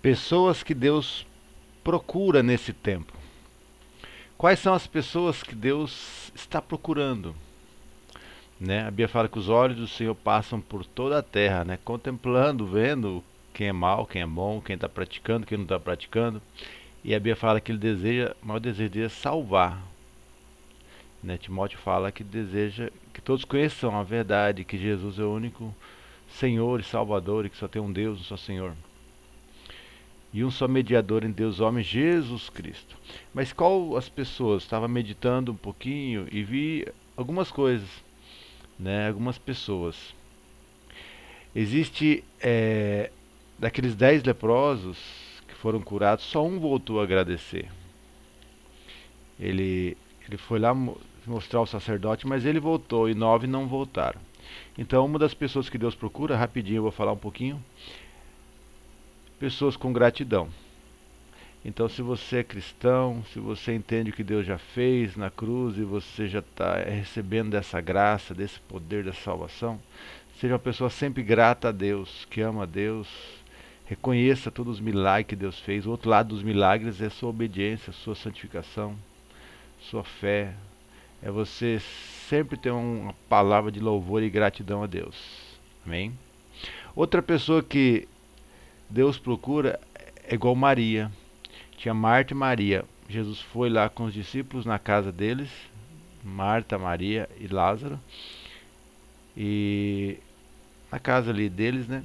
Pessoas que Deus procura nesse tempo. Quais são as pessoas que Deus está procurando? Né? A Bíblia fala que os olhos do Senhor passam por toda a terra, né? Contemplando, vendo quem é mal, quem é bom, quem está praticando, quem não está praticando. E a Bíblia fala que ele deseja, o maior desejo dele é salvar. Né? Timóteo fala que deseja que todos conheçam a verdade, que Jesus é o único Senhor e Salvador e que só tem um Deus, um só Senhor. E um só mediador em Deus, homem, Jesus Cristo. Mas qual as pessoas? Estava meditando um pouquinho e vi algumas coisas, né? Algumas pessoas. Existe, daqueles 10 leprosos que foram curados, só um voltou a agradecer. Ele, ele foi lá mostrar ao sacerdote, mas ele voltou e 9 não voltaram. Então, uma das pessoas que Deus procura, rapidinho eu vou falar um pouquinho, pessoas com gratidão. Então, se você é cristão, se você entende o que Deus já fez na cruz e você já está recebendo dessa graça, desse poder da salvação, seja uma pessoa sempre grata a Deus, que ama a Deus, reconheça todos os milagres que Deus fez. O outro lado dos milagres é sua obediência, sua santificação, sua fé. É você sempre ter uma palavra de louvor e gratidão a Deus. Amém? Outra pessoa que Deus procura é igual Maria. Tinha Marta e Maria. Jesus foi lá com os discípulos na casa deles, Marta, Maria e Lázaro, e na casa ali deles, né?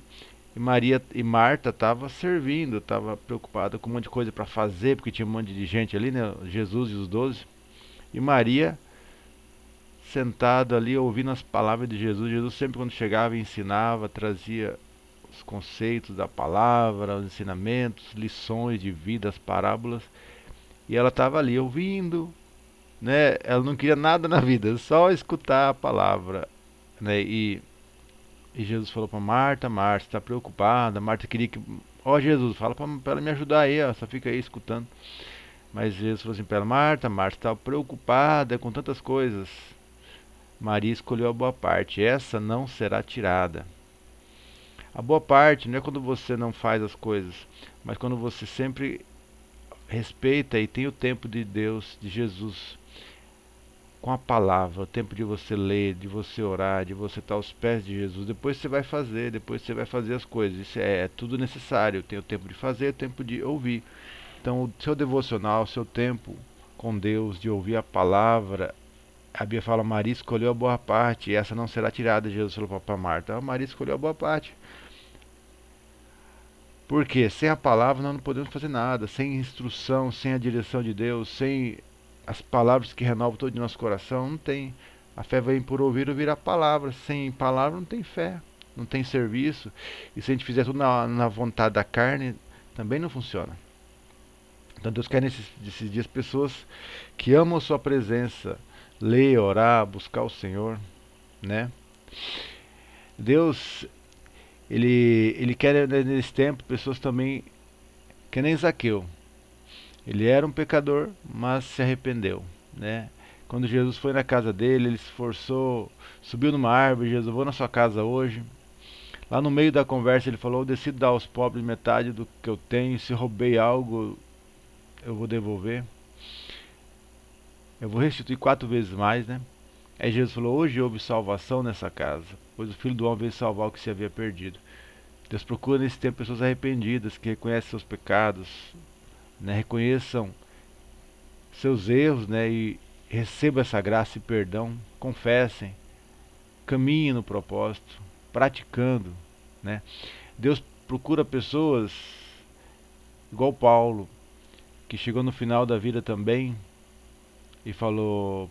E Maria e Marta estavam servindo, estava preocupada com um monte de coisa para fazer, porque tinha um monte de gente ali, né? Jesus e os 12. E Maria sentada ali ouvindo as palavras de Jesus. Jesus sempre quando chegava ensinava, trazia os conceitos da palavra, os ensinamentos, lições de vida, as parábolas. E ela estava ali ouvindo, né? Ela não queria nada na vida, só escutar a palavra, né? E Jesus falou para Marta, Marta, está preocupada? Marta queria que, ó Jesus, fala para ela me ajudar aí, ó, só fica aí escutando. Mas Jesus falou assim para ela, Marta, Marta, está preocupada com tantas coisas. Maria escolheu a boa parte, essa não será tirada. A boa parte não é quando você não faz as coisas, mas quando você sempre respeita e tem o tempo de Deus, de Jesus, com a palavra, o tempo de você ler, de você orar, de você estar aos pés de Jesus. Depois você vai fazer, depois você vai fazer as coisas. Isso é tudo necessário. Tem o tempo de fazer, o tempo de ouvir. Então, o seu devocional, o seu tempo com Deus, de ouvir a palavra. A Bíblia fala, Maria escolheu a boa parte, e essa não será tirada. Jesus falou para Marta, Maria escolheu a boa parte. Porque sem a palavra nós não podemos fazer nada, sem instrução, sem a direção de Deus, sem as palavras que renovam todo o nosso coração, não tem. A fé vem por ouvir a palavra. Sem palavra não tem fé, não tem serviço. E se a gente fizer tudo na vontade da carne, também não funciona. Então Deus quer nesses dias pessoas que amam a sua presença, ler, orar, buscar o Senhor, né? Deus, ele quer nesse tempo pessoas também que nem Zaqueu. Ele era um pecador, mas se arrependeu, né? Quando Jesus foi na casa dele, ele se esforçou, subiu numa árvore, Jesus, vou na sua casa hoje. Lá no meio da conversa ele falou, eu decido dar aos pobres metade do que eu tenho, se roubei algo, eu vou devolver. Eu vou restituir 4 vezes mais, né? Aí Jesus falou, hoje houve salvação nessa casa, pois o Filho do Homem veio salvar o que se havia perdido. Deus procura nesse tempo pessoas arrependidas, que reconhecem seus pecados, né? Reconheçam seus erros, né? E recebam essa graça e perdão, confessem, caminhem no propósito, praticando, né? Deus procura pessoas igual Paulo, que chegou no final da vida também e falou: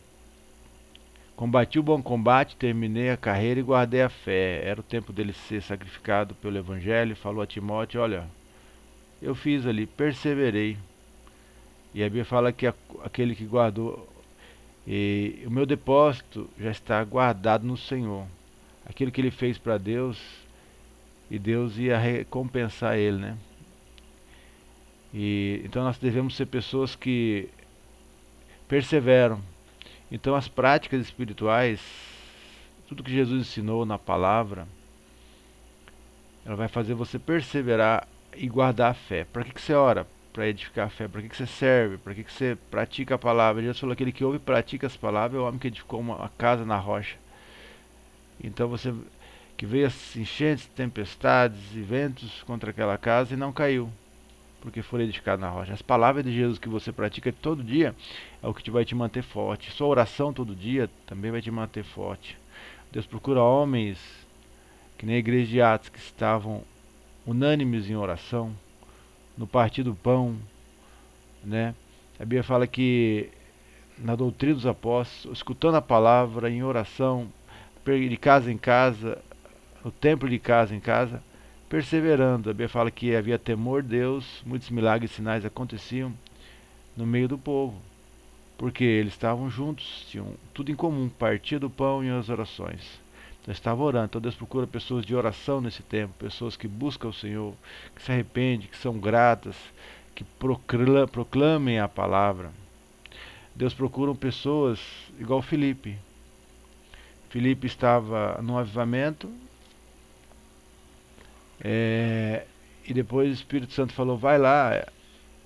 combati o bom combate, terminei a carreira e guardei a fé. Era o tempo dele ser sacrificado pelo Evangelho. Falou a Timóteo: olha, eu fiz ali, perseverei. E a Bíblia fala que aquele que guardou, e o meu depósito já está guardado no Senhor. Aquilo que ele fez para Deus, e Deus ia recompensar ele, né? E então nós devemos ser pessoas que perseveram. Então as práticas espirituais, tudo que Jesus ensinou na palavra, ela vai fazer você perseverar e guardar a fé. Para que você ora? Para edificar a fé. Para que você serve? Para que você pratica a palavra? Jesus falou: aquele que ouve e pratica as palavras é o homem que edificou uma casa na rocha. Então você que veio as enchentes, tempestades e ventos contra aquela casa e não caiu, porque foi edificado na rocha. As palavras de Jesus que você pratica todo dia é o que vai te manter forte. Sua oração todo dia também vai te manter forte. Deus procura homens que nem a igreja de Atos, que estavam unânimes em oração, no partir do pão, né? A Bíblia fala que na doutrina dos apóstolos, escutando a palavra em oração, de casa em casa, no templo de casa em casa, perseverando. A Bíblia fala que havia temor de Deus, muitos milagres e sinais aconteciam no meio do povo, porque eles estavam juntos, tinham tudo em comum, partia do pão e as orações. Então estavam orando. Então Deus procura pessoas de oração nesse tempo, pessoas que buscam o Senhor, que se arrependem, que são gratas, que proclamem a palavra. Deus procura pessoas igual Filipe. Filipe estava num avivamento, e depois o Espírito Santo falou: vai lá,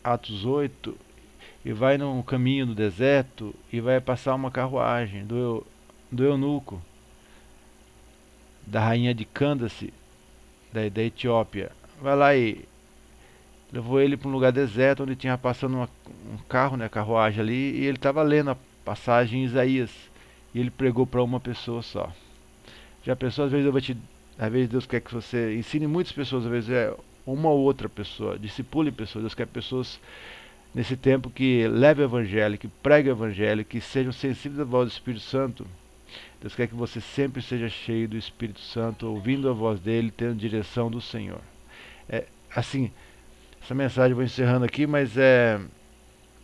Atos 8, e vai num caminho no deserto e vai passar uma carruagem do eunuco, da rainha de Candace, da Etiópia. Vai lá e levou ele para um lugar deserto onde tinha passando um carro, né, carruagem ali, e ele estava lendo a passagem em Isaías. E ele pregou para uma pessoa só. Já pensou, às vezes Deus quer que você ensine muitas pessoas, às vezes é uma ou outra pessoa, discipule pessoas. Deus quer pessoas nesse tempo que levem o evangelho, que preguem o evangelho, que sejam sensíveis à voz do Espírito Santo. Deus quer que você sempre seja cheio do Espírito Santo, ouvindo a voz dele, tendo direção do Senhor. Assim, essa mensagem eu vou encerrando aqui, mas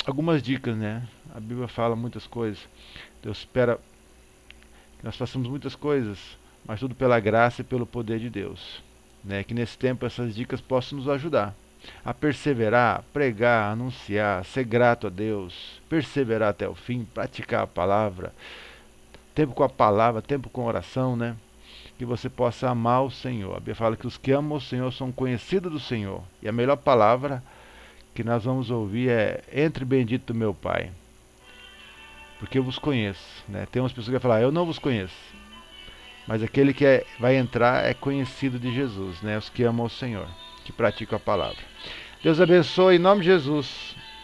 algumas dicas, né? A Bíblia fala muitas coisas. Deus espera que nós façamos muitas coisas, mas tudo pela graça e pelo poder de Deus, né? Que nesse tempo essas dicas possam nos ajudar a perseverar, pregar, anunciar, ser grato a Deus, perseverar até o fim, praticar a palavra, tempo com a palavra, tempo com oração, né? Que você possa amar o Senhor. A Bíblia fala que os que amam o Senhor são conhecidos do Senhor. E a melhor palavra que nós vamos ouvir é: entre bendito do meu Pai, porque eu vos conheço, né? Tem umas pessoas que vão falar: eu não vos conheço. Mas aquele que vai entrar é conhecido de Jesus, né? Os que amam o Senhor, que praticam a palavra. Deus abençoe em nome de Jesus.